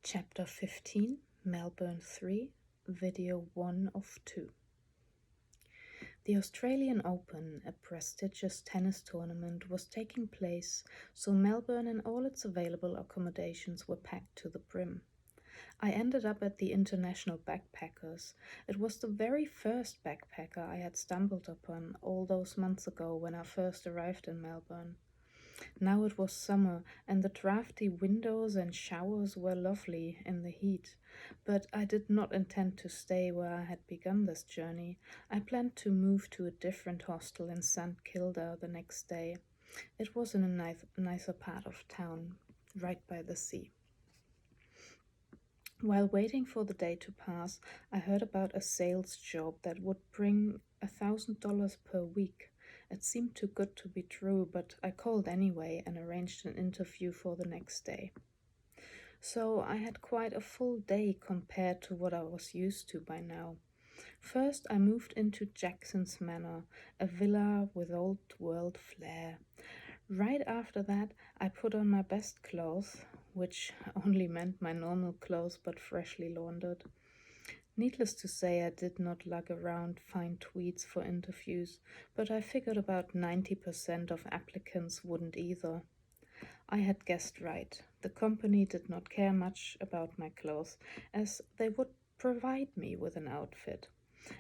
Chapter 15, Melbourne 3, Video 1 of 2. The Australian Open, a prestigious tennis tournament, was taking place, so Melbourne and all its available accommodations were packed to the brim. I ended up at the International Backpackers. It was the very first backpacker I had stumbled upon all those months ago when I first arrived in Melbourne. Now it was summer, and the drafty windows and showers were lovely in the heat. But I did not intend to stay where I had begun this journey. I planned to move to a different hostel in St. Kilda the next day. It was in a nicer part of town, right by the sea. While waiting for the day to pass, I heard about a sales job that would bring $1,000 per week. It seemed too good to be true, but I called anyway and arranged an interview for the next day. So I had quite a full day compared to what I was used to by now. First, I moved into Jackson's Manor, a villa with old world flair. Right after that, I put on my best clothes, which only meant my normal clothes but freshly laundered. Needless to say, I did not lug around fine tweeds for interviews, but I figured about 90% of applicants wouldn't either. I had guessed right. The company did not care much about my clothes, as they would provide me with an outfit.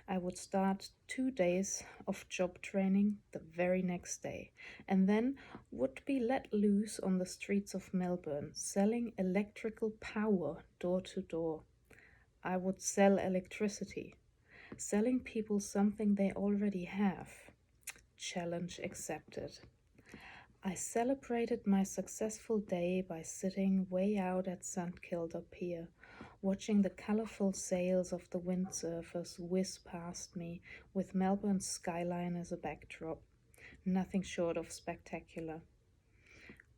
I would start 2 days of job training the very next day, and then would be let loose on the streets of Melbourne, selling electrical power door to door. I would sell electricity, selling people something they already have. Challenge accepted. I celebrated my successful day by sitting way out at St. Kilda Pier, watching the colourful sails of the windsurfers whiz past me with Melbourne's skyline as a backdrop. Nothing short of spectacular.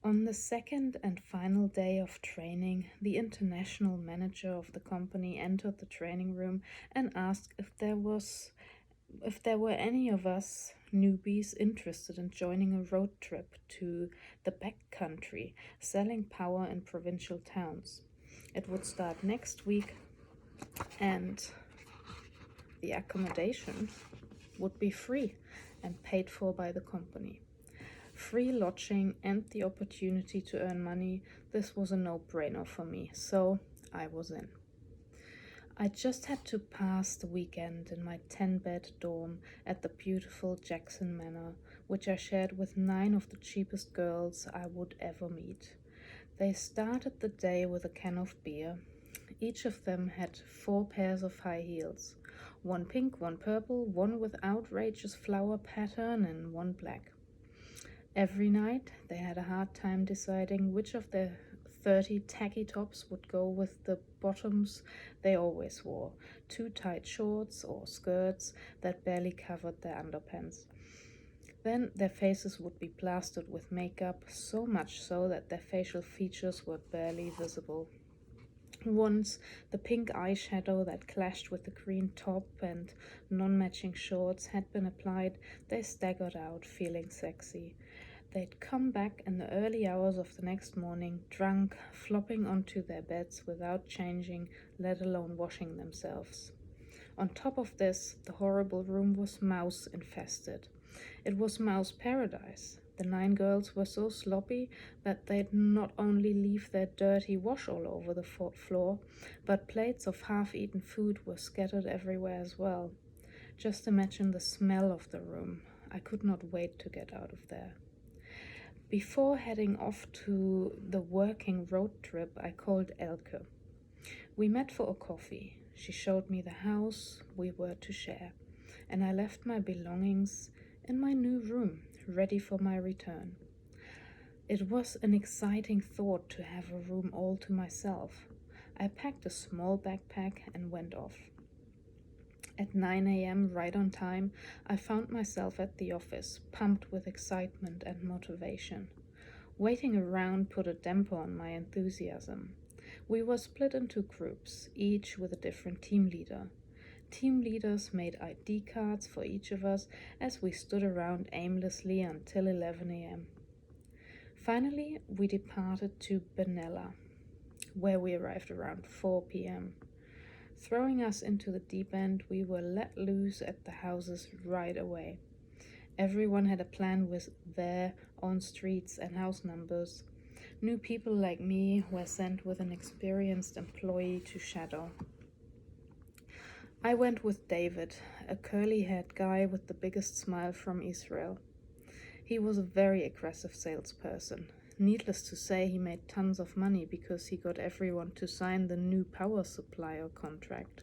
On the second and final day of training, the international manager of the company entered the training room and asked if there were any of us newbies interested in joining a road trip to the backcountry, selling power in provincial towns. It would start next week, and the accommodation would be free and paid for by the company. Free lodging and the opportunity to earn money, this was a no-brainer for me, so I was in. I just had to pass the weekend in my 10-bed dorm at the beautiful Jackson Manor, which I shared with 9 of the cheapest girls I would ever meet. They started the day with a can of beer. Each of them had 4 pairs of high heels, 1 pink, 1 purple, 1 with outrageous flower pattern, and 1 black. Every night, they had a hard time deciding which of their 30 tacky tops would go with the bottoms they always wore, too tight shorts or skirts that barely covered their underpants. Then their faces would be plastered with makeup, so much so that their facial features were barely visible. Once the pink eyeshadow that clashed with the green top and non-matching shorts had been applied, they staggered out, feeling sexy. They'd come back in the early hours of the next morning, drunk, flopping onto their beds without changing, let alone washing themselves. On top of this, the horrible room was mouse-infested. It was mouse paradise. The 9 girls were so sloppy that they'd not only leave their dirty wash all over the floor, but plates of half-eaten food were scattered everywhere as well. Just imagine the smell of the room. I could not wait to get out of there. Before heading off to the working road trip, I called Elke. We met for a coffee. She showed me the house we were to share, and I left my belongings in my new room, ready for my return. It was an exciting thought to have a room all to myself. I packed a small backpack and went off. At 9 a.m., right on time, I found myself at the office, pumped with excitement and motivation. Waiting around put a damper on my enthusiasm. We were split into groups, each with a different team leader. Team leaders made ID cards for each of us as we stood around aimlessly until 11 a.m. Finally, we departed to Benalla. where we arrived around 4 p.m. Throwing us into the deep end, we were let loose at the houses right away. Everyone had a plan with their own streets and house numbers. New people like me were sent with an experienced employee to shadow. I went with David, a curly-haired guy with the biggest smile from Israel. He was a very aggressive salesperson. Needless to say, he made tons of money because he got everyone to sign the new power supplier contract.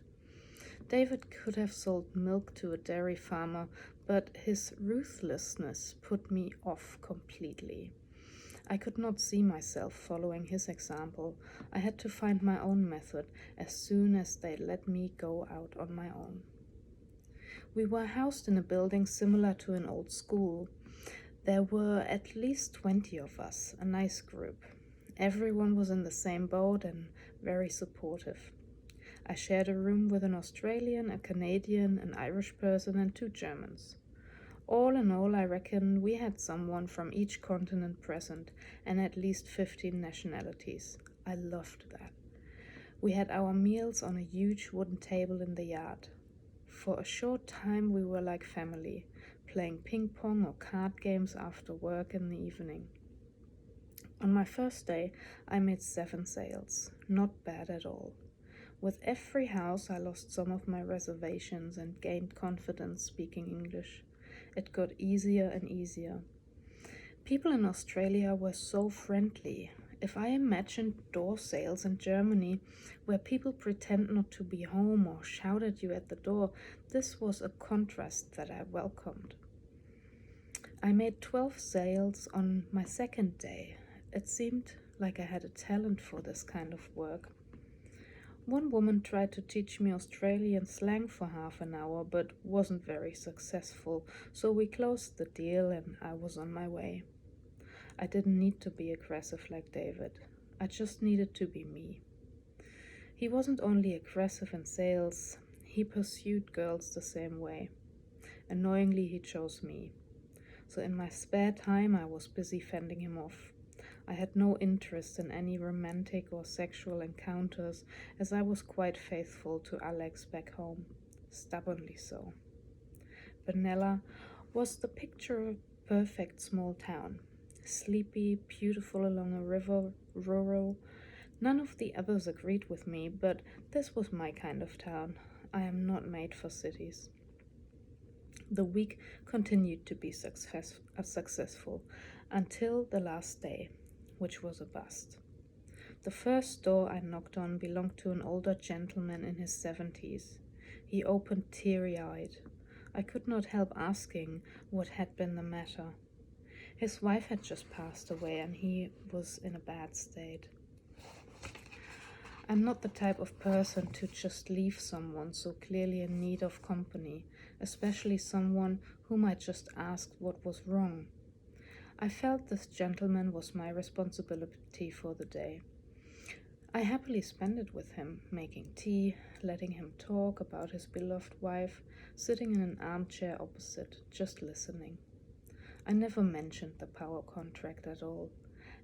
David could have sold milk to a dairy farmer, but his ruthlessness put me off completely. I could not see myself following his example. I had to find my own method as soon as they let me go out on my own. We were housed in a building similar to an old school. There were at least 20 of us, a nice group. Everyone was in the same boat and very supportive. I shared a room with an Australian, a Canadian, an Irish person, and 2 Germans. All in all, I reckon we had someone from each continent present and at least 15 nationalities. I loved that. We had our meals on a huge wooden table in the yard. For a short time, we were like family, playing ping pong or card games after work in the evening. On my first day, I made 7 sales. Not bad at all. With every house, I lost some of my reservations and gained confidence speaking English. It got easier and easier. People in Australia were so friendly. If I imagined door sales in Germany, where people pretend not to be home or shout at you at the door, this was a contrast that I welcomed. I made 12 sales on my second day. It seemed like I had a talent for this kind of work. One woman tried to teach me Australian slang for half an hour, but wasn't very successful, so we closed the deal and I was on my way. I didn't need to be aggressive like David. I just needed to be me. He wasn't only aggressive in sales, he pursued girls the same way. Annoyingly, he chose me. So in my spare time, I was busy fending him off. I had no interest in any romantic or sexual encounters, as I was quite faithful to Alex back home, stubbornly so. Benalla was the picture of a perfect small town, sleepy, beautiful along a river, rural. None of the others agreed with me, but this was my kind of town. I am not made for cities. The week continued to be successful until the last day, which was a bust. The first door I knocked on belonged to an older gentleman in his 70s. He opened teary-eyed. I could not help asking what had been the matter. His wife had just passed away and he was in a bad state. I'm not the type of person to just leave someone so clearly in need of company, especially someone whom I just asked what was wrong. I felt this gentleman was my responsibility for the day. I happily spent it with him, making tea, letting him talk about his beloved wife, sitting in an armchair opposite, just listening. I never mentioned the power contract at all,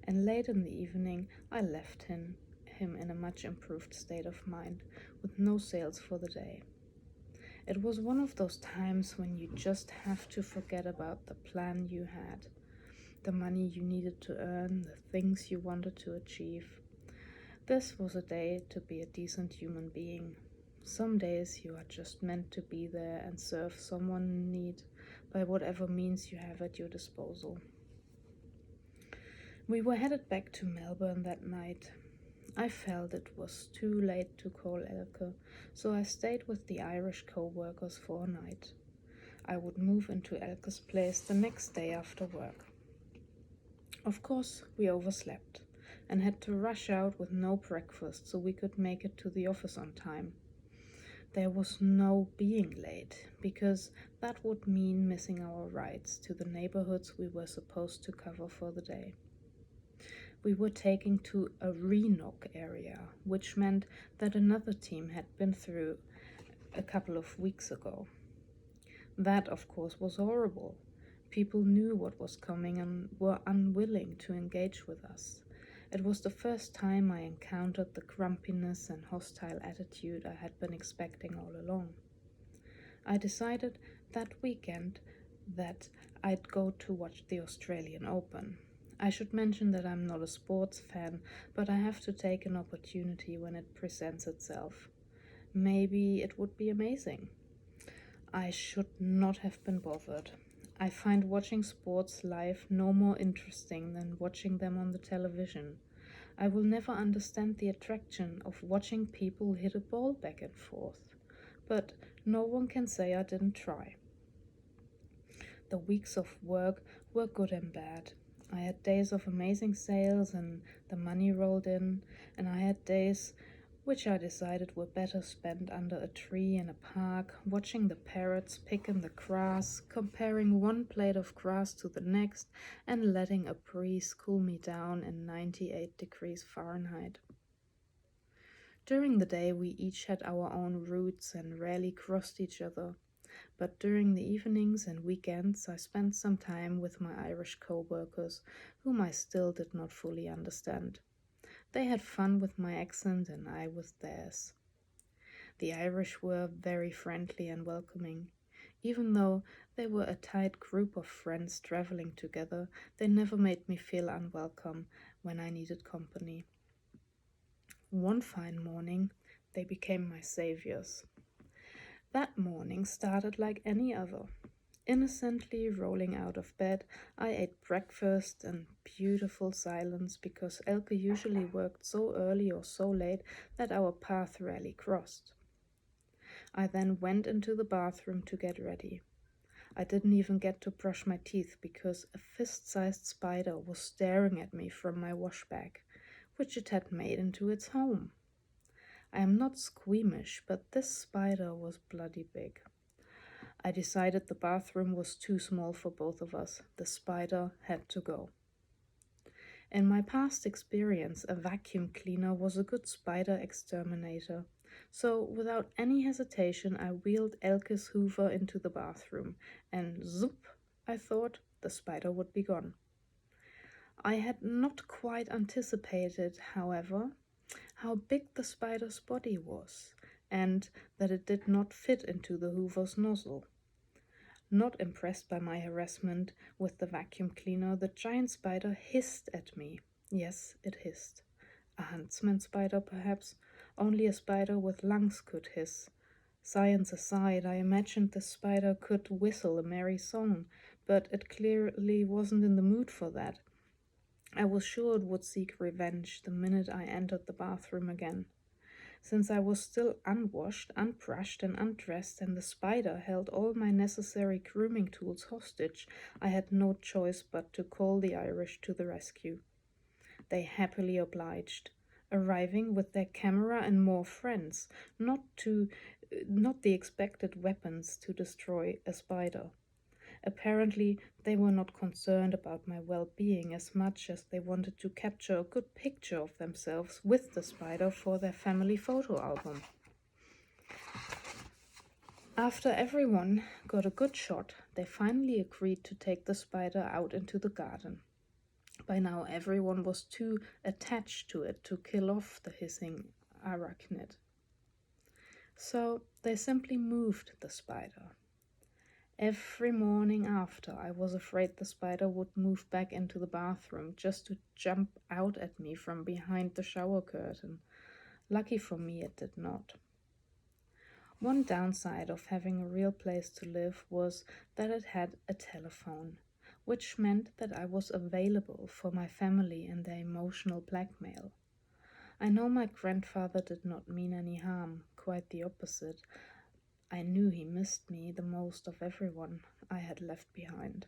and late in the evening I left him in a much improved state of mind, with no sales for the day. It was one of those times when you just have to forget about the plan you had, the money you needed to earn, the things you wanted to achieve. This was a day to be a decent human being. Some days you are just meant to be there and serve someone in need by whatever means you have at your disposal. We were headed back to Melbourne that night. I felt it was too late to call Elke, so I stayed with the Irish co-workers for a night. I would move into Elke's place the next day after work. Of course, we overslept and had to rush out with no breakfast so we could make it to the office on time. There was no being late, because that would mean missing our rides to the neighborhoods we were supposed to cover for the day. We were taking to a re-knock area, which meant that another team had been through a couple of weeks ago. That, of course, was horrible. People knew what was coming and were unwilling to engage with us. It was the first time I encountered the grumpiness and hostile attitude I had been expecting all along. I decided that weekend that I'd go to watch the Australian Open. I should mention that I'm not a sports fan, but I have to take an opportunity when it presents itself. Maybe it would be amazing. I should not have been bothered. I find watching sports live no more interesting than watching them on the television. I will never understand the attraction of watching people hit a ball back and forth. But no one can say I didn't try. The weeks of work were good and bad. I had days of amazing sales and the money rolled in, and I had days which I decided were better spent under a tree in a park, watching the parrots pick in the grass, comparing one blade of grass to the next, and letting a breeze cool me down in 98 degrees Fahrenheit. During the day, we each had our own routes and rarely crossed each other. But during the evenings and weekends, I spent some time with my Irish co-workers, whom I still did not fully understand. They had fun with my accent and I with theirs. The Irish were very friendly and welcoming. Even though they were a tight group of friends traveling together, they never made me feel unwelcome when I needed company. One fine morning, they became my saviors. That morning started like any other. Innocently rolling out of bed, I ate breakfast in beautiful silence because Elke usually worked so early or so late that our paths rarely crossed. I then went into the bathroom to get ready. I didn't even get to brush my teeth because a fist-sized spider was staring at me from my wash bag, which it had made into its home. I am not squeamish, but this spider was bloody big. I decided the bathroom was too small for both of us. The spider had to go. In my past experience, a vacuum cleaner was a good spider exterminator. So, without any hesitation, I wheeled Elke's Hoover into the bathroom, and zoop, I thought, the spider would be gone. I had not quite anticipated, however, how big the spider's body was, and that it did not fit into the Hoover's nozzle. Not impressed by my harassment with the vacuum cleaner, the giant spider hissed at me. Yes, it hissed. A huntsman spider, perhaps. Only a spider with lungs could hiss. Science aside, I imagined the spider could whistle a merry song, but it clearly wasn't in the mood for that. I was sure it would seek revenge the minute I entered the bathroom again. Since I was still unwashed, unbrushed, and undressed, and the spider held all my necessary grooming tools hostage, I had no choice but to call the Irish to the rescue. They happily obliged, arriving with their camera and more friends, not the expected weapons to destroy a spider. Apparently, they were not concerned about my well-being as much as they wanted to capture a good picture of themselves with the spider for their family photo album. After everyone got a good shot, they finally agreed to take the spider out into the garden. By now, everyone was too attached to it to kill off the hissing arachnid. So they simply moved the spider. Every morning after, I was afraid the spider would move back into the bathroom just to jump out at me from behind the shower curtain. Lucky for me, it did not. One downside of having a real place to live was that it had a telephone, which meant that I was available for my family and their emotional blackmail. I know my grandfather did not mean any harm, quite the opposite. I knew he missed me the most of everyone I had left behind.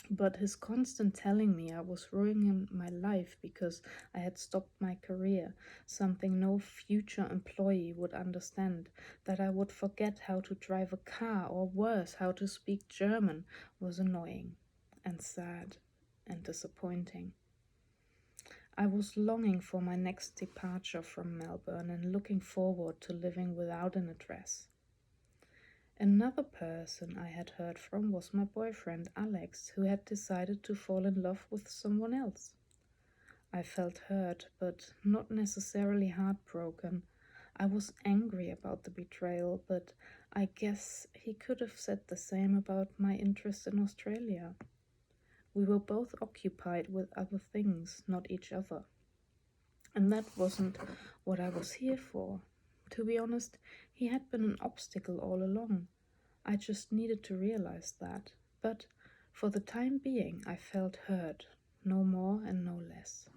But his constant telling me I was ruining my life because I had stopped my career, something no future employee would understand, that I would forget how to drive a car or worse, how to speak German, was annoying and sad and disappointing. I was longing for my next departure from Melbourne and looking forward to living without an address. Another person I had heard from was my boyfriend Alex, who had decided to fall in love with someone else. I felt hurt, but not necessarily heartbroken. I was angry about the betrayal, but I guess he could have said the same about my interest in Australia. We were both occupied with other things, not each other. And that wasn't what I was here for. To be honest, he had been an obstacle all along. I just needed to realize that. But for the time being, I felt hurt, no more and no less.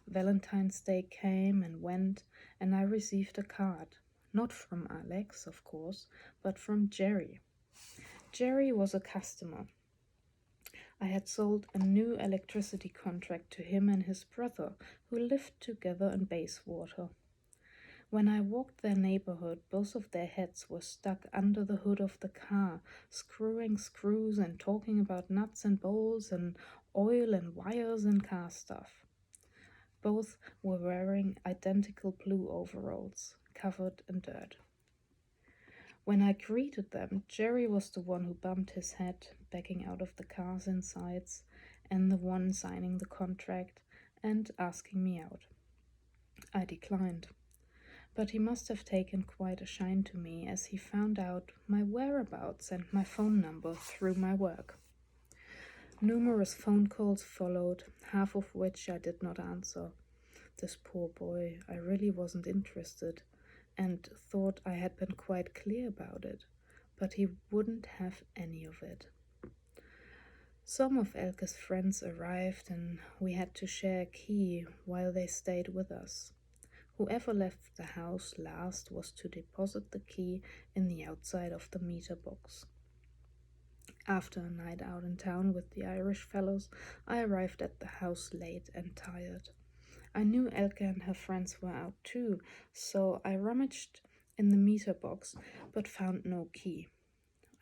Valentine's Day came and went, and I received a card. Not from Alex, of course, but from Jerry. Jerry was a customer. I had sold a new electricity contract to him and his brother, who lived together in Bayswater. When I walked their neighborhood, both of their heads were stuck under the hood of the car, screwing screws and talking about nuts and bolts and oil and wires and car stuff. Both were wearing identical blue overalls, covered in dirt. When I greeted them, Jerry was the one who bumped his head, backing out of the car's insides, and the one signing the contract and asking me out. I declined, but he must have taken quite a shine to me as he found out my whereabouts and my phone number through my work. Numerous phone calls followed, half of which I did not answer. This poor boy, I really wasn't interested, and thought I had been quite clear about it, but he wouldn't have any of it. Some of Elke's friends arrived, and we had to share a key while they stayed with us. Whoever left the house last was to deposit the key in the outside of the meter box. After a night out in town with the Irish fellows, I arrived at the house late and tired. I knew Elke and her friends were out too, so I rummaged in the meter box but found no key.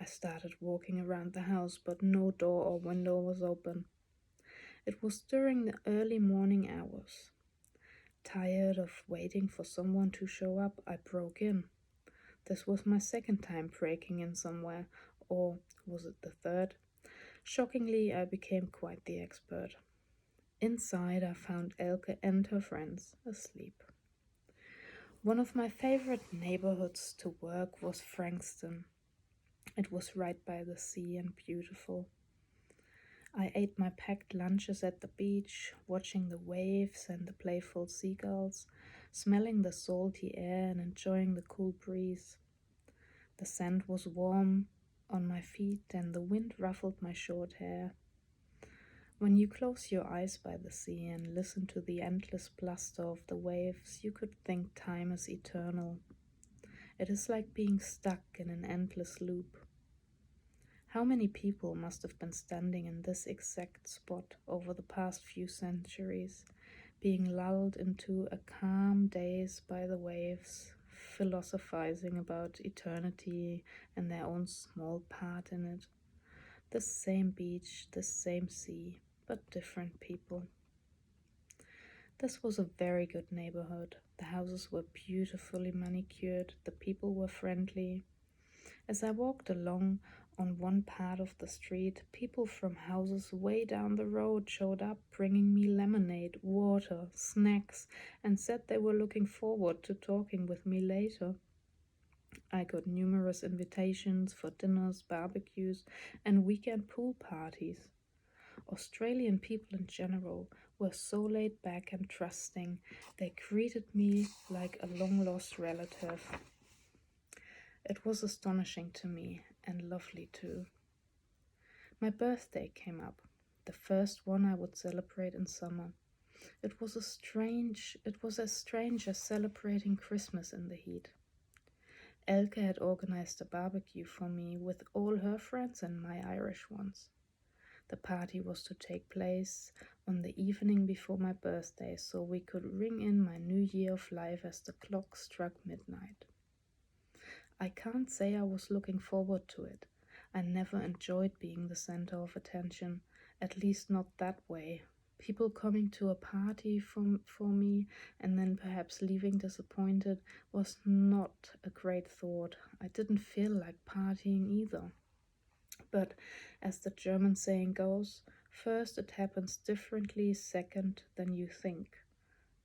I started walking around the house, but no door or window was open. It was during the early morning hours. Tired of waiting for someone to show up, I broke in. This was my second time breaking in somewhere, or was it the third? Shockingly, I became quite the expert. Inside, I found Elke and her friends asleep. One of my favorite neighborhoods to work was Frankston. It was right by the sea and beautiful. I ate my packed lunches at the beach, watching the waves and the playful seagulls, smelling the salty air and enjoying the cool breeze. The sand was warm on my feet and the wind ruffled my short hair. When you close your eyes by the sea and listen to the endless bluster of the waves, you could think time is eternal. It is like being stuck in an endless loop. How many people must have been standing in this exact spot over the past few centuries, being lulled into a calm daze by the waves, philosophizing about eternity and their own small part in it. The same beach, the same sea, but different people. This was a very good neighborhood. The houses were beautifully manicured, the people were friendly. As I walked along on one part of the street, people from houses way down the road showed up, bringing me lemonade, water, snacks, and said they were looking forward to talking with me later. I got numerous invitations for dinners, barbecues, and weekend pool parties. Australian people in general were so laid back and trusting. They greeted me like a long-lost relative. It was astonishing to me and lovely too. My birthday came up, the first one I would celebrate in summer. It was as strange as celebrating Christmas in the heat. Elke had organized a barbecue for me with all her friends and my Irish ones. The party was to take place on the evening before my birthday, so we could ring in my new year of life as the clock struck midnight. I can't say I was looking forward to it. I never enjoyed being the center of attention, at least not that way. People coming to a party for me and then perhaps leaving disappointed was not a great thought. I didn't feel like partying either. But as the German saying goes, First, it happens differently, second, than you think.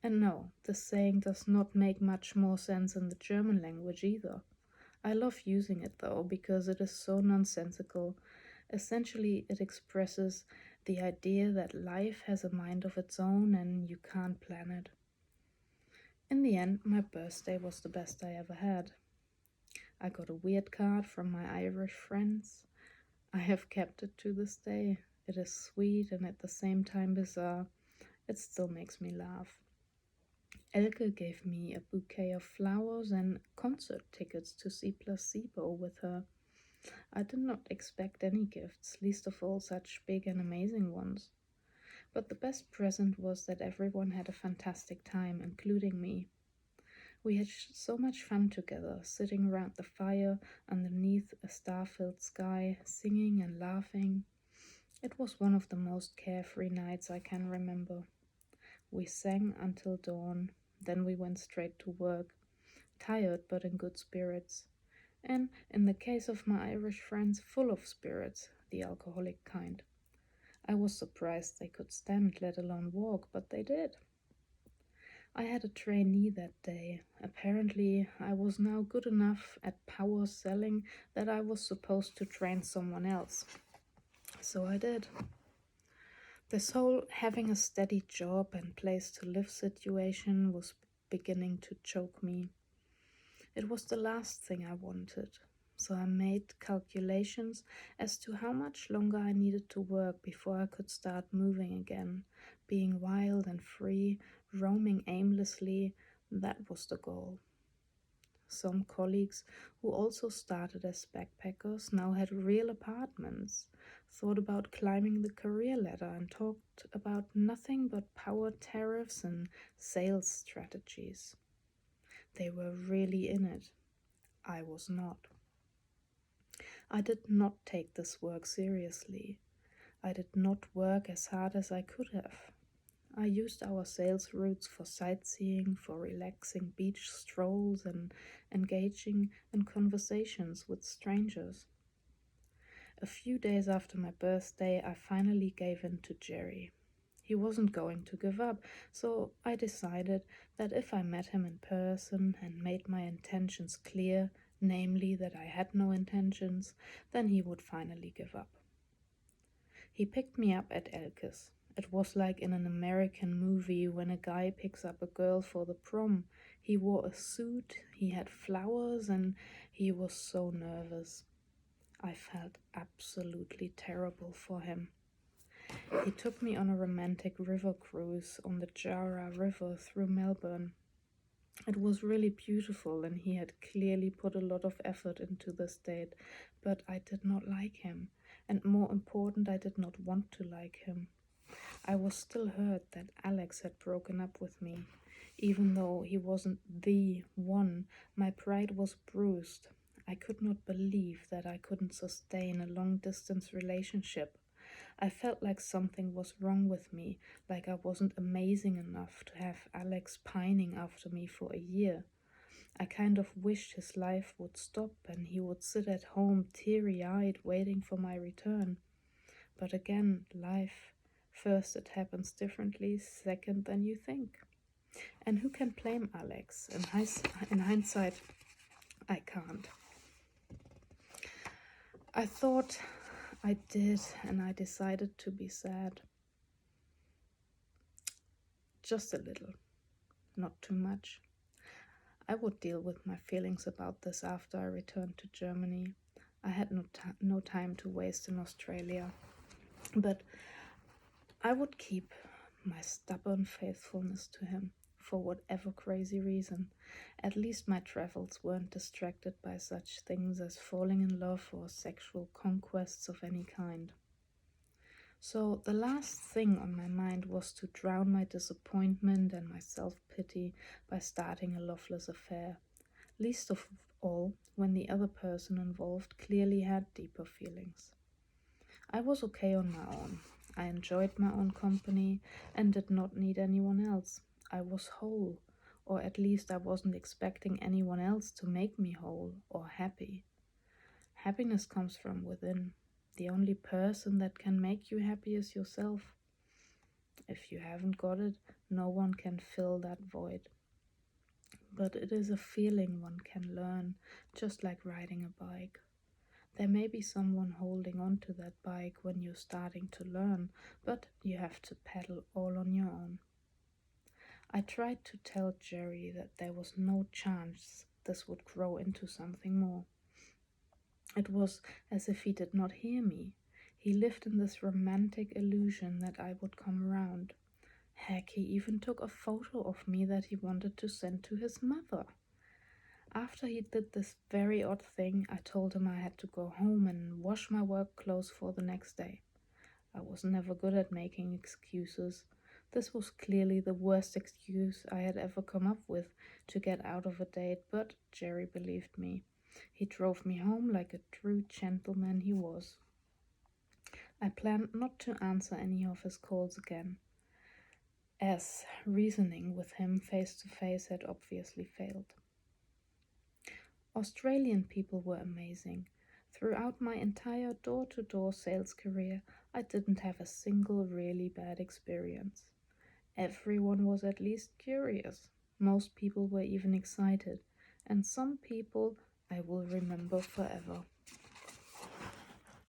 And no, this saying does not make much more sense in the German language either. I love using it though because it is so nonsensical. Essentially, it expresses the idea that life has a mind of its own and you can't plan it. In the end, my birthday was the best I ever had. I got a weird card from my Irish friends. I have kept it to this day. It is sweet and at the same time bizarre. It still makes me laugh. Elke gave me a bouquet of flowers and concert tickets to see Placebo with her. I did not expect any gifts, least of all such big and amazing ones. But the best present was that everyone had a fantastic time, including me. We had so much fun together, sitting around the fire underneath a star-filled sky, singing and laughing. It was one of the most carefree nights I can remember. We sang until dawn, then we went straight to work, tired but in good spirits. And, in the case of my Irish friends, full of spirits, the alcoholic kind. I was surprised they could stand, let alone walk, but they did. I had a trainee that day. Apparently, I was now good enough at power selling that I was supposed to train someone else. So I did. This whole having a steady job and place to live situation was beginning to choke me. It was the last thing I wanted. So I made calculations as to how much longer I needed to work before I could start moving again, being wild and free, roaming aimlessly. That was the goal. Some colleagues who also started as backpackers now had real apartments, thought about climbing the career ladder, and talked about nothing but power tariffs and sales strategies. They were really in it. I was not. I did not take this work seriously. I did not work as hard as I could have. I used our sales routes for sightseeing, for relaxing beach strolls, and engaging in conversations with strangers. A few days after my birthday, I finally gave in to Jerry. He wasn't going to give up, so I decided that if I met him in person and made my intentions clear, namely that I had no intentions, then he would finally give up. He picked me up at Elke's. It was like in an American movie when a guy picks up a girl for the prom. He wore a suit, he had flowers, and he was so nervous. I felt absolutely terrible for him. He took me on a romantic river cruise on the Jarrah River through Melbourne. It was really beautiful, and he had clearly put a lot of effort into this date, but I did not like him, and more important, I did not want to like him. I was still hurt that Alex had broken up with me. Even though he wasn't the one, my pride was bruised. I could not believe that I couldn't sustain a long-distance relationship. I felt like something was wrong with me, like I wasn't amazing enough to have Alex pining after me for a year. I kind of wished his life would stop and he would sit at home teary-eyed waiting for my return. But again, life. First, it happens differently, second, than you think. And who can blame Alex? In hindsight, I can't. I thought I did, and I decided to be sad. Just a little, not too much. I would deal with my feelings about this after I returned to Germany. I had no time to waste in Australia. But I would keep my stubborn faithfulness to him for whatever crazy reason. At least my travels weren't distracted by such things as falling in love or sexual conquests of any kind. So the last thing on my mind was to drown my disappointment and my self-pity by starting a loveless affair, least of all when the other person involved clearly had deeper feelings. I was okay on my own. I enjoyed my own company and did not need anyone else. I was whole, or at least I wasn't expecting anyone else to make me whole or happy. Happiness comes from within. The only person that can make you happy is yourself. If you haven't got it, no one can fill that void. But it is a feeling one can learn, just like riding a bike. There may be someone holding on to that bike when you're starting to learn, but you have to pedal all on your own. I tried to tell Jerry that there was no chance this would grow into something more. It was as if he did not hear me. He lived in this romantic illusion that I would come around. Heck, he even took a photo of me that he wanted to send to his mother. After he did this very odd thing, I told him I had to go home and wash my work clothes for the next day. I was never good at making excuses. This was clearly the worst excuse I had ever come up with to get out of a date, but Jerry believed me. He drove me home like a true gentleman he was. I planned not to answer any of his calls again, as reasoning with him face to face had obviously failed. Australian people were amazing. Throughout my entire door-to-door sales career, I didn't have a single really bad experience. Everyone was at least curious. Most people were even excited, and some people I will remember forever.